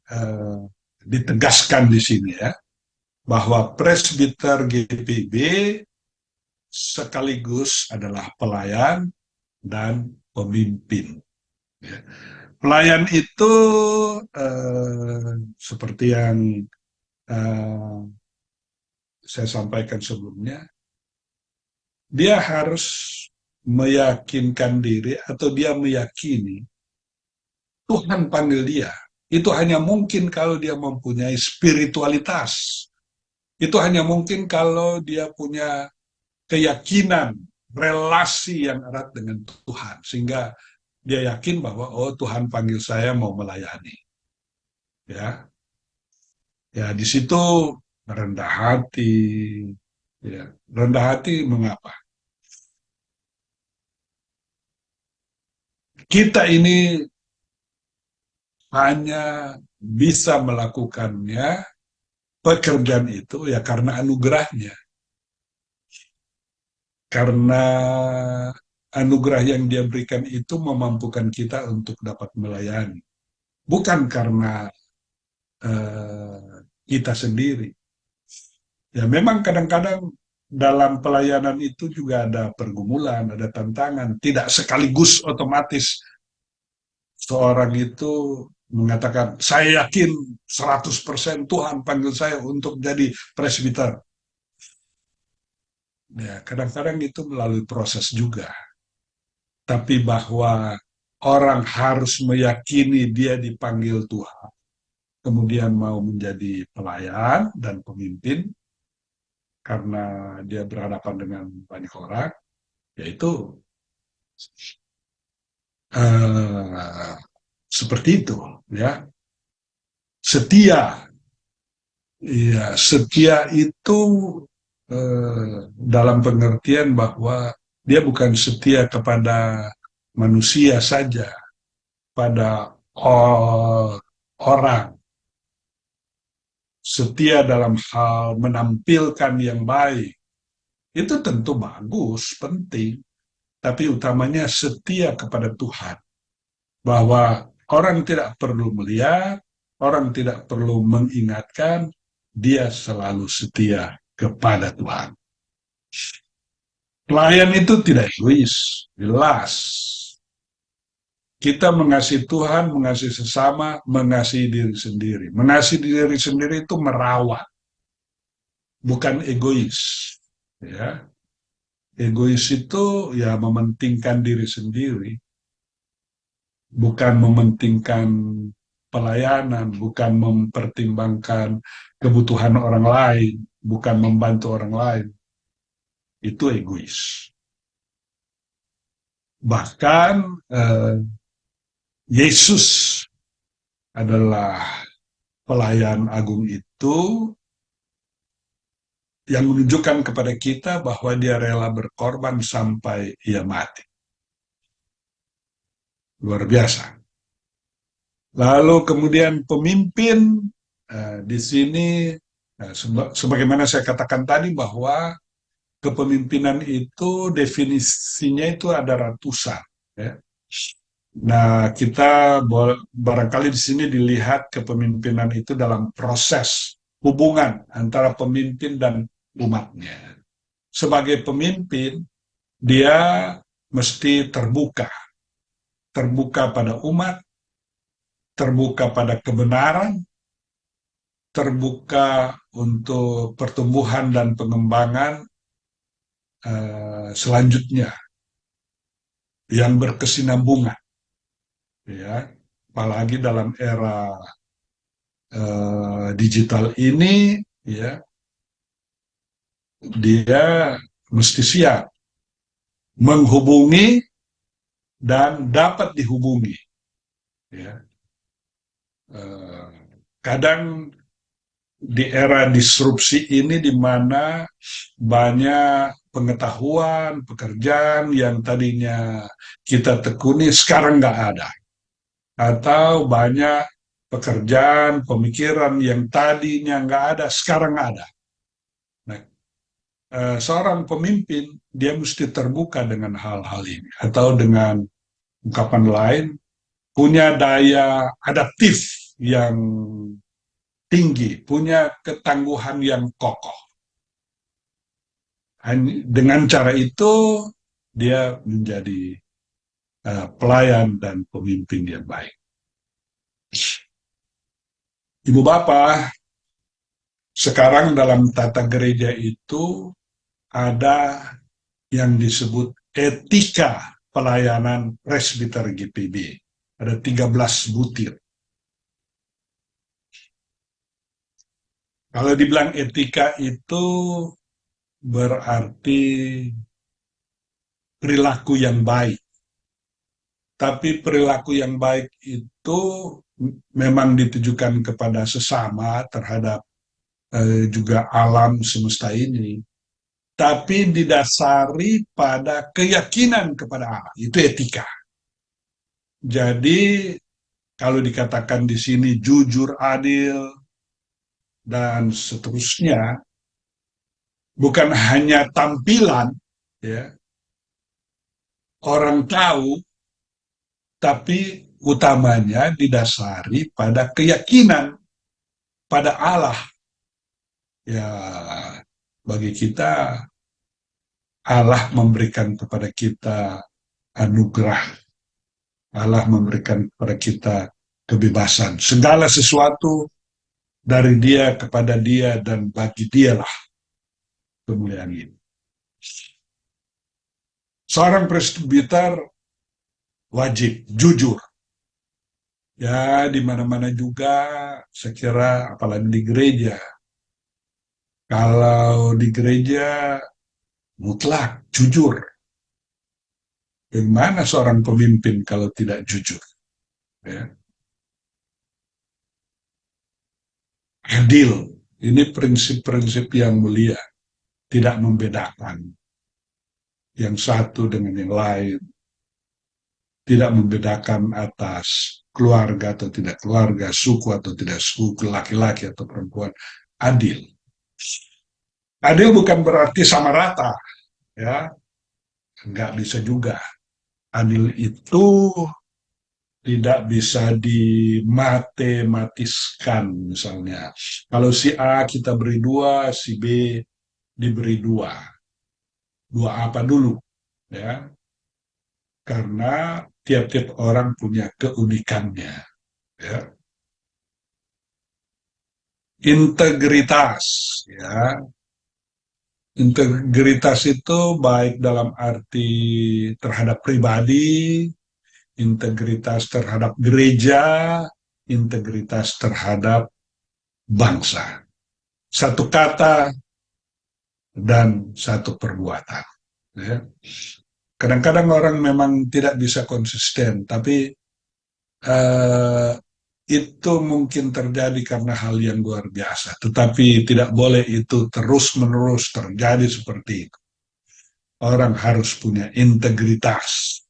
ditegaskan di sini ya, bahwa presbiter GPB sekaligus adalah pelayan dan pemimpin. Ya. Pelayan itu seperti yang eh, saya sampaikan sebelumnya, dia harus meyakinkan diri atau dia meyakini Tuhan panggil dia. Itu hanya mungkin kalau dia mempunyai spiritualitas. Itu hanya mungkin kalau dia punya keyakinan, relasi yang erat dengan Tuhan. Sehingga dia yakin bahwa, oh Tuhan panggil saya mau melayani. Ya, ya di situ rendah hati. Ya, rendah hati mengapa? Kita ini hanya bisa melakukannya pekerjaan itu ya karena anugerahnya. Karena anugerah yang dia berikan itu memampukan kita untuk dapat melayani. Bukan karena kita sendiri. Ya memang kadang-kadang dalam pelayanan itu juga ada pergumulan, ada tantangan. Tidak sekaligus otomatis seorang itu mengatakan, saya yakin 100% Tuhan panggil saya untuk jadi presbiter. Ya, kadang-kadang itu melalui proses juga. Tapi bahwa orang harus meyakini dia dipanggil Tuhan, kemudian mau menjadi pelayan dan pemimpin, karena dia berhadapan dengan banyak orang, yaitu seperti itu, ya. Setia, ya setia itu dalam pengertian bahwa dia bukan setia kepada manusia saja, pada orang. Setia dalam hal menampilkan yang baik, itu tentu bagus, penting. Tapi utamanya setia kepada Tuhan. Bahwa orang tidak perlu melihat, orang tidak perlu mengingatkan, dia selalu setia kepada Tuhan. Pelayan itu tidak egois, jelas. Kita mengasihi Tuhan, mengasihi sesama, mengasihi diri sendiri. Mengasihi diri sendiri itu merawat, bukan egois. Ya. Egois itu ya mementingkan diri sendiri, bukan mementingkan pelayanan, bukan mempertimbangkan kebutuhan orang lain, bukan membantu orang lain. Itu egois. Bahkan Yesus adalah pelayan agung itu yang menunjukkan kepada kita bahwa dia rela berkorban sampai ia mati. Luar biasa. Lalu kemudian pemimpin di sini, sebagaimana saya katakan tadi bahwa kepemimpinan itu definisinya itu ada ratusan. Ya. Nah, kita barangkali di sini dilihat kepemimpinan itu dalam proses hubungan antara pemimpin dan umatnya. Sebagai pemimpin, dia mesti terbuka pada umat, terbuka pada kebenaran, terbuka untuk pertumbuhan dan pengembangan selanjutnya yang berkesinambungan. Ya, apalagi dalam era digital ini, ya, dia mesti siap menghubungi dan dapat dihubungi. Ya. Kadang di era disrupsi ini di mana banyak pengetahuan, pekerjaan yang tadinya kita tekuni sekarang nggak ada. Atau banyak pekerjaan, pemikiran yang tadinya nggak ada, sekarang ada. Nah, seorang pemimpin, dia mesti terbuka dengan hal-hal ini. Atau dengan ungkapan lain, punya daya adaptif yang tinggi, punya ketangguhan yang kokoh. Dengan cara itu, dia menjadi pelayan dan pemimpin yang baik. Ibu Bapak, sekarang dalam tata gereja itu ada yang disebut etika pelayanan presbiter GPB. Ada 13 butir. Kalau dibilang etika itu berarti perilaku yang baik. Tapi perilaku yang baik itu memang ditujukan kepada sesama, terhadap juga alam semesta ini. Tapi didasari pada keyakinan kepada Allah. Itu etika. Jadi kalau dikatakan di sini jujur, adil, dan seterusnya, bukan hanya tampilan, ya, orang tahu, tapi utamanya didasari pada keyakinan pada Allah. Ya, bagi kita, Allah memberikan kepada kita anugerah. Allah memberikan kepada kita kebebasan. Segala sesuatu dari Dia, kepada Dia, dan bagi Dialah kemuliaan ini. Seorang presbiter wajib jujur. Ya, di mana-mana juga, saya kira, apalagi di gereja. Kalau di gereja, mutlak jujur. Bagaimana seorang pemimpin kalau tidak jujur? Ya. Adil. Ini prinsip-prinsip yang mulia. Tidak membedakan yang satu dengan yang lain. Tidak membedakan atas keluarga atau tidak keluarga, suku atau tidak suku, laki-laki atau perempuan. Adil. Adil bukan berarti sama rata. Ya. Enggak bisa juga. Adil itu tidak bisa dimatematiskan, misalnya. Kalau si A kita beri 2, si B diberi 2. 2 apa dulu? Ya. Karena tiap-tiap orang punya keunikannya. Ya. Integritas. Ya. Integritas itu baik dalam arti terhadap pribadi, integritas terhadap gereja, integritas terhadap bangsa. Satu kata dan satu perbuatan. Ya. Kadang-kadang orang memang tidak bisa konsisten, tapi itu mungkin terjadi karena hal yang luar biasa. Tetapi tidak boleh itu terus-menerus terjadi seperti itu. Orang harus punya integritas.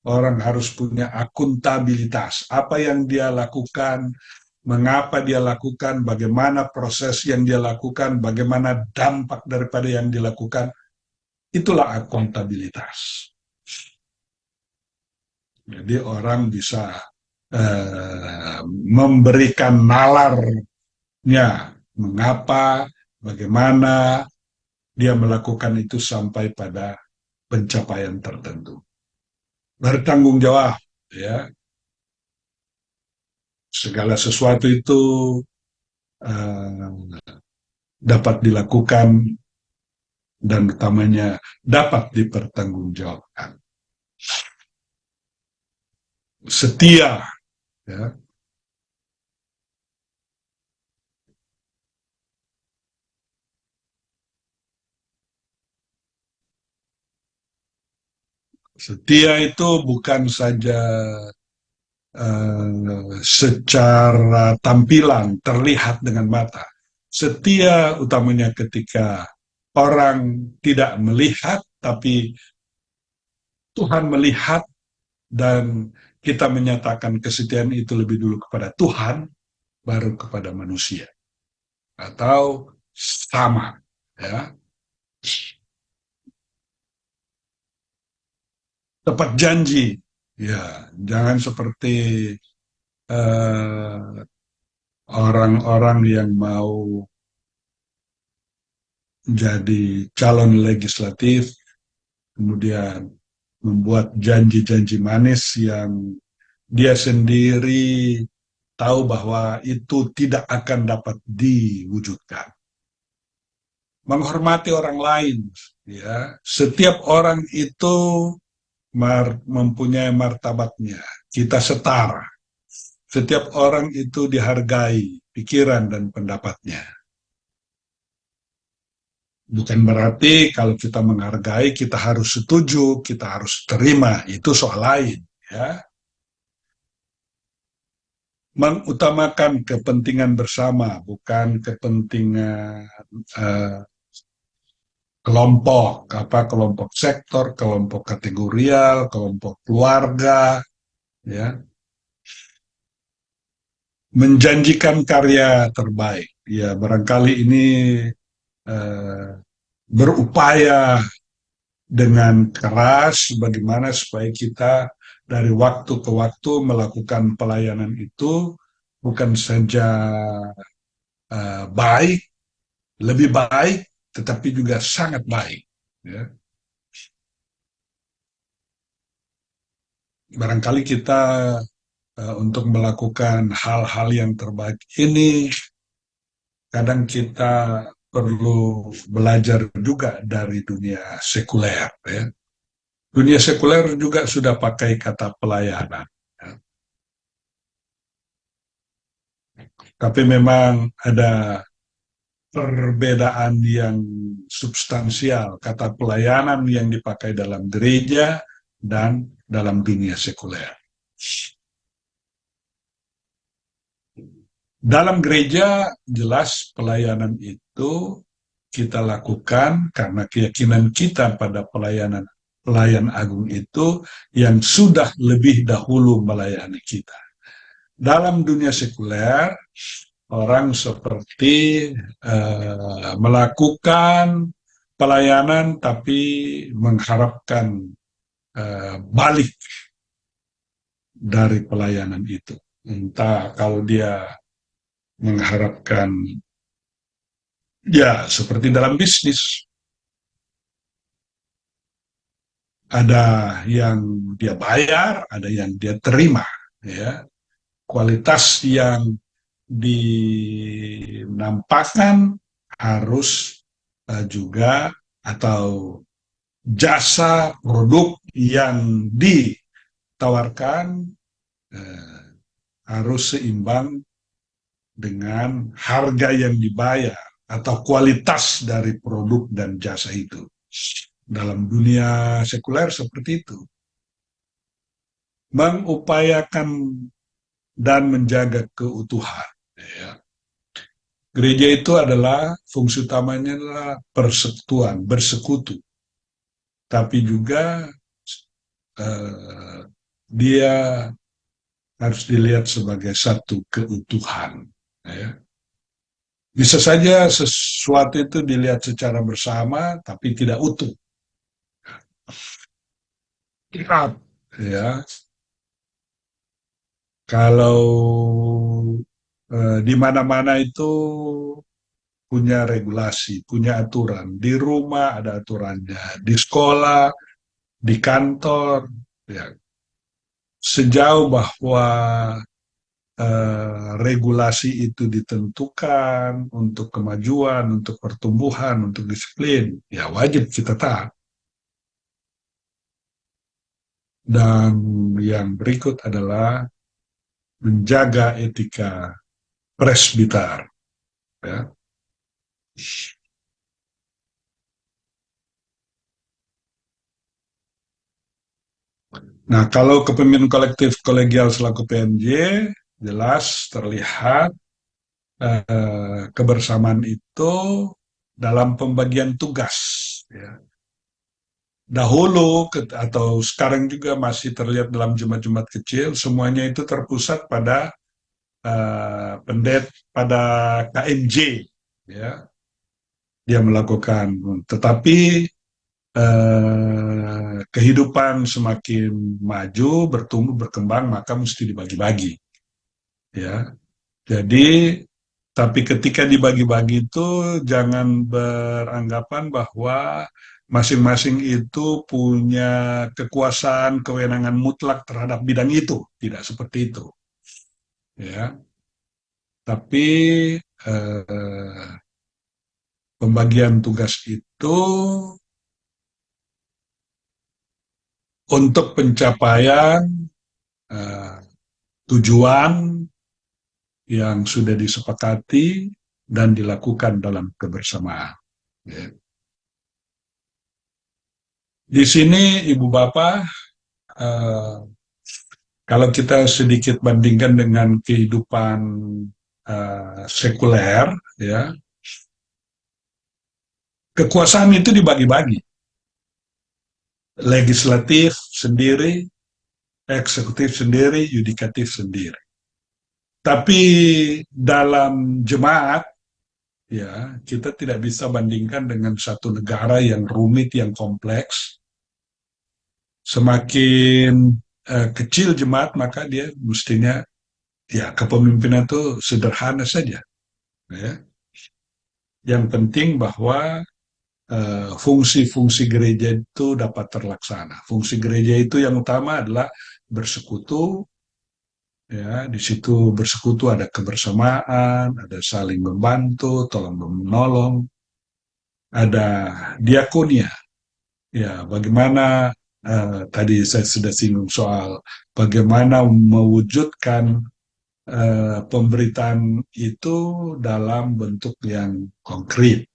Orang harus punya akuntabilitas. Apa yang dia lakukan, mengapa dia lakukan, bagaimana proses yang dia lakukan, bagaimana dampak daripada yang dilakukan. Itulah akuntabilitas. Jadi orang bisa memberikan nalarnya, mengapa, bagaimana dia melakukan itu sampai pada pencapaian tertentu. Bertanggung jawab, ya. Segala sesuatu itu dapat dilakukan dan utamanya dapat dipertanggungjawabkan. Setia, ya. Setia itu bukan saja secara tampilan terlihat dengan mata. Setia utamanya ketika orang tidak melihat, tapi Tuhan melihat dan kita menyatakan kesetiaan itu lebih dulu kepada Tuhan, baru kepada manusia. Atau sama, ya. Tepat janji, ya, jangan seperti orang-orang yang mau jadi calon legislatif, kemudian membuat janji-janji manis yang dia sendiri tahu bahwa itu tidak akan dapat diwujudkan. Menghormati orang lain, ya. Setiap orang itu mempunyai martabatnya. Kita setara. Setiap orang itu dihargai pikiran dan pendapatnya. Bukan berarti kalau kita menghargai, kita harus setuju, kita harus terima. Itu soal lain, ya. Mengutamakan kepentingan bersama, bukan kepentingan kelompok sektor, kelompok kategorial, kelompok keluarga, ya. Menjanjikan karya terbaik, ya. Barangkali ini berupaya dengan keras bagaimana supaya kita dari waktu ke waktu melakukan pelayanan itu bukan saja baik, lebih baik, tetapi juga sangat baik. Ya. Barangkali kita untuk melakukan hal-hal yang terbaik ini, kadang kita perlu belajar juga dari dunia sekuler. Ya. Dunia sekuler juga sudah pakai kata pelayanan. Ya. Tapi memang ada perbedaan yang substansial, kata pelayanan yang dipakai dalam gereja dan dalam dunia sekuler. Dalam gereja, jelas pelayanan itu kita lakukan karena keyakinan kita pada pelayan agung itu yang sudah lebih dahulu melayani kita. Dalam dunia sekuler, orang seperti melakukan pelayanan tapi mengharapkan balik dari pelayanan itu. Entah kalau dia mengharapkan, ya seperti dalam bisnis, ada yang dia bayar, ada yang dia terima, ya. Kualitas yang dinampakkan harus juga, atau jasa produk yang ditawarkan harus seimbang dengan harga yang dibayar atau kualitas dari produk dan jasa itu. Dalam dunia sekuler seperti itu. Mengupayakan dan menjaga keutuhan. Ya. Gereja itu adalah, fungsi utamanya adalah persekutuan, bersekutu. Tapi juga dia harus dilihat sebagai satu keutuhan. Ya. Bisa saja sesuatu itu dilihat secara bersama, tapi tidak utuh. Ya. Kalau di mana-mana itu punya regulasi, punya aturan. Di rumah ada aturannya, di sekolah, di kantor, ya. Sejauh bahwa regulasi itu ditentukan untuk kemajuan, untuk pertumbuhan, untuk disiplin, ya wajib kita taat. Dan yang berikut adalah menjaga etika presbiter. Ya. Nah, kalau kepemimpinan kolektif kolegial selaku PMJ, jelas terlihat kebersamaan itu dalam pembagian tugas. Ya. Dahulu atau sekarang juga masih terlihat dalam jemaat-jemaat kecil, semuanya itu terpusat pada pada KMJ, ya. Dia melakukan, tetapi kehidupan semakin maju, bertumbuh, berkembang, maka mesti dibagi-bagi, ya. Jadi, tapi ketika dibagi-bagi itu jangan beranggapan bahwa masing-masing itu punya kekuasaan, kewenangan mutlak terhadap bidang itu, tidak seperti itu, ya. Tapi pembagian tugas itu untuk pencapaian eh, tujuan yang sudah disepakati dan dilakukan dalam kebersamaan. Ya. Di sini Ibu Bapak, eh, kalau kita sedikit bandingkan dengan kehidupan sekuler, ya, kekuasaan itu dibagi-bagi. Legislatif sendiri, eksekutif sendiri, yudikatif sendiri. Tapi dalam jemaat, ya, kita tidak bisa bandingkan dengan satu negara yang rumit, yang kompleks. Semakin kecil jemaat, maka dia mestinya, ya, kepemimpinan itu sederhana saja. Ya. Yang penting bahwa fungsi-fungsi gereja itu dapat terlaksana. Fungsi gereja itu yang utama adalah bersekutu, ya, di situ bersekutu ada kebersamaan, ada saling membantu, tolong menolong, ada diakonia, ya, bagaimana tadi saya sudah singgung soal bagaimana mewujudkan pemberitaan itu dalam bentuk yang konkret,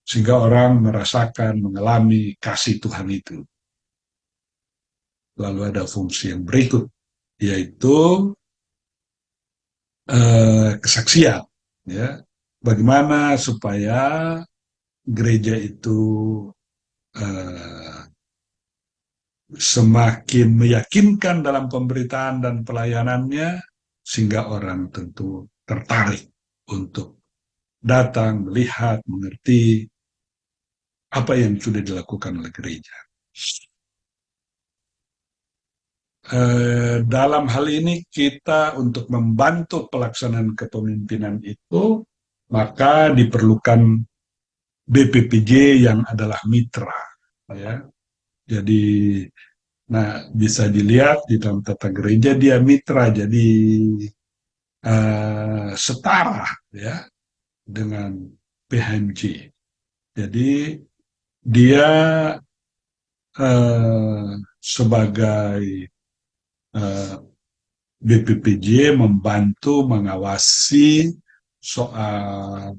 sehingga orang merasakan, mengalami kasih Tuhan itu. Lalu ada fungsi yang berikut, yaitu kesaksian. Ya. Bagaimana supaya gereja itu semakin meyakinkan dalam pemberitaan dan pelayanannya, sehingga orang tentu tertarik untuk datang, melihat, mengerti apa yang sudah dilakukan oleh gereja. Dalam hal ini kita untuk membantu pelaksanaan kepemimpinan itu, maka diperlukan BPPJ yang adalah mitra. Ya. Jadi, nah, bisa dilihat di dalam tata gereja dia mitra, jadi setara, ya, dengan PHMJ. Jadi dia sebagai BPPJ membantu mengawasi soal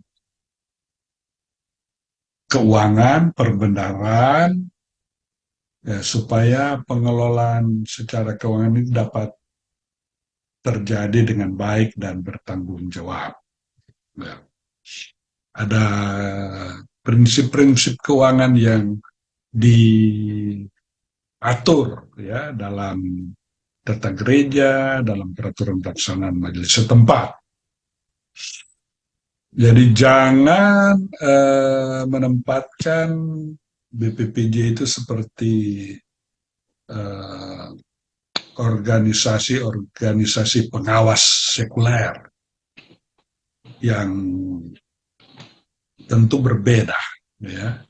keuangan, perbendaharaan, ya, supaya pengelolaan secara keuangan ini dapat terjadi dengan baik dan bertanggung jawab. Ya. Ada prinsip-prinsip keuangan yang diatur, ya, dalam tata gereja, dalam peraturan pelaksanaan majelis setempat. Jadi jangan menempatkan BPPJ itu seperti organisasi-organisasi pengawas sekuler yang tentu berbeda, ya,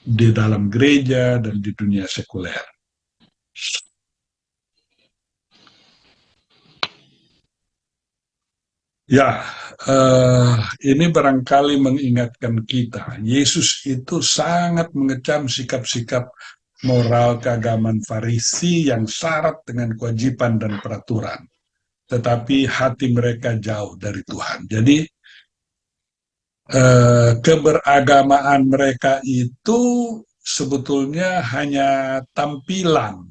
di dalam gereja dan di dunia sekuler. Ya, ini barangkali mengingatkan kita, Yesus itu sangat mengecam sikap-sikap moral keagamaan Farisi yang syarat dengan kewajiban dan peraturan, tetapi hati mereka jauh dari Tuhan. Jadi keberagamaan mereka itu sebetulnya hanya tampilan,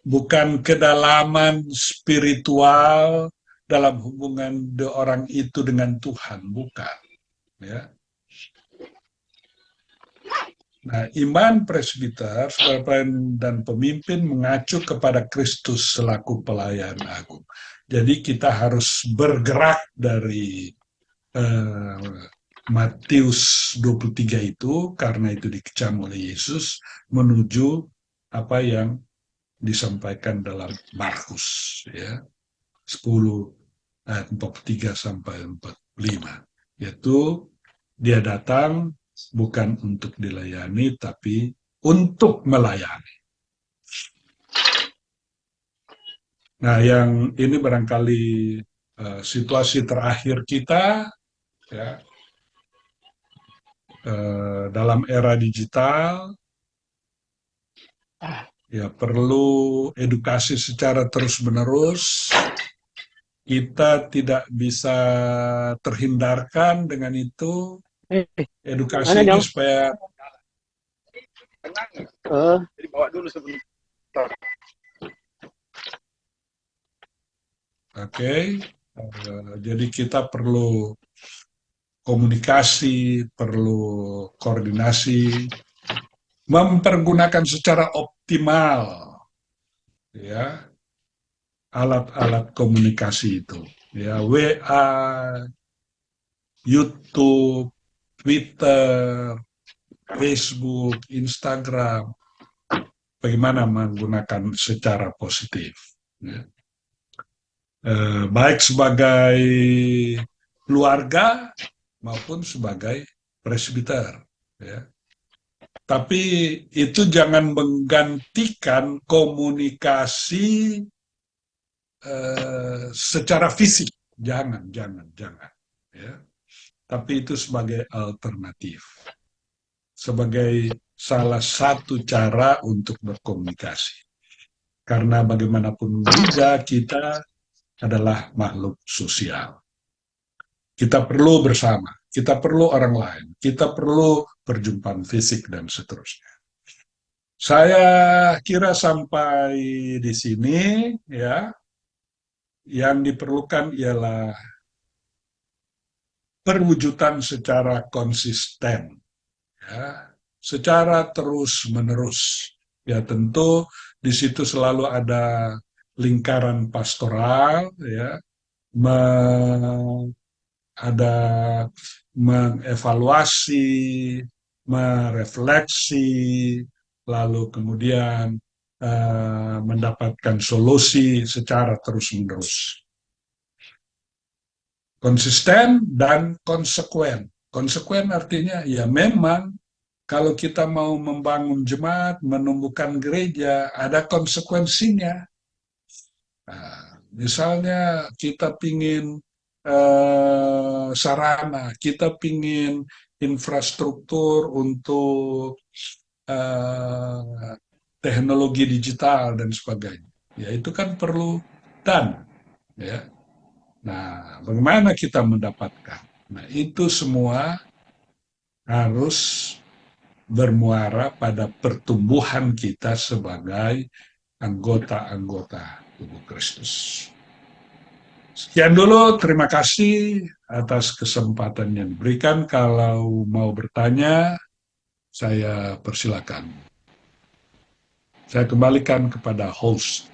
bukan kedalaman spiritual dalam hubungan orang itu dengan Tuhan, bukan. Ya. Nah, iman presbiter dan pemimpin mengacu kepada Kristus selaku pelayan agung. Jadi kita harus bergerak dari Matius 23 itu, karena itu dikecam oleh Yesus, menuju apa yang disampaikan dalam Markus, ya, 10 ayat 43 sampai 45, yaitu dia datang bukan untuk dilayani, tapi untuk melayani. Nah, yang ini barangkali situasi terakhir kita, ya, dalam era digital, ya perlu edukasi secara terus-menerus. Kita tidak bisa terhindarkan dengan itu. Edukasi mana ini dong? supaya Jadi bawa dulu sebentar. jadi kita perlu komunikasi, perlu koordinasi, mempergunakan secara optimal, ya, alat-alat komunikasi itu, ya, WA, YouTube, Twitter, Facebook, Instagram, bagaimana menggunakan secara positif, ya. Baik sebagai keluarga maupun sebagai presbiter, ya. Tapi itu jangan menggantikan komunikasi secara fisik, jangan, ya. Tapi itu sebagai alternatif, sebagai salah satu cara untuk berkomunikasi. Karena bagaimanapun juga kita adalah makhluk sosial. Kita perlu bersama, kita perlu orang lain, kita perlu perjumpaan fisik dan seterusnya. Saya kira sampai di sini, ya. Yang diperlukan ialah perwujudan secara konsisten, ya, secara terus-menerus. Ya, tentu di situ selalu ada lingkaran pastoral, ya, ada mengevaluasi, merefleksi, lalu kemudian mendapatkan solusi secara terus-menerus. Konsisten dan konsekuen. Konsekuen artinya ya memang kalau kita mau membangun jemaat, menumbuhkan gereja, ada konsekuensinya. Nah, misalnya kita pingin sarana, kita pingin infrastruktur untuk teknologi digital dan sebagainya. Ya itu kan perlu dan, ya. Nah, bagaimana kita mendapatkan? Nah, itu semua harus bermuara pada pertumbuhan kita sebagai anggota-anggota tubuh Kristus. Sekian dulu, terima kasih atas kesempatan yang diberikan. Kalau mau bertanya, saya persilakan. Saya kembalikan kepada host.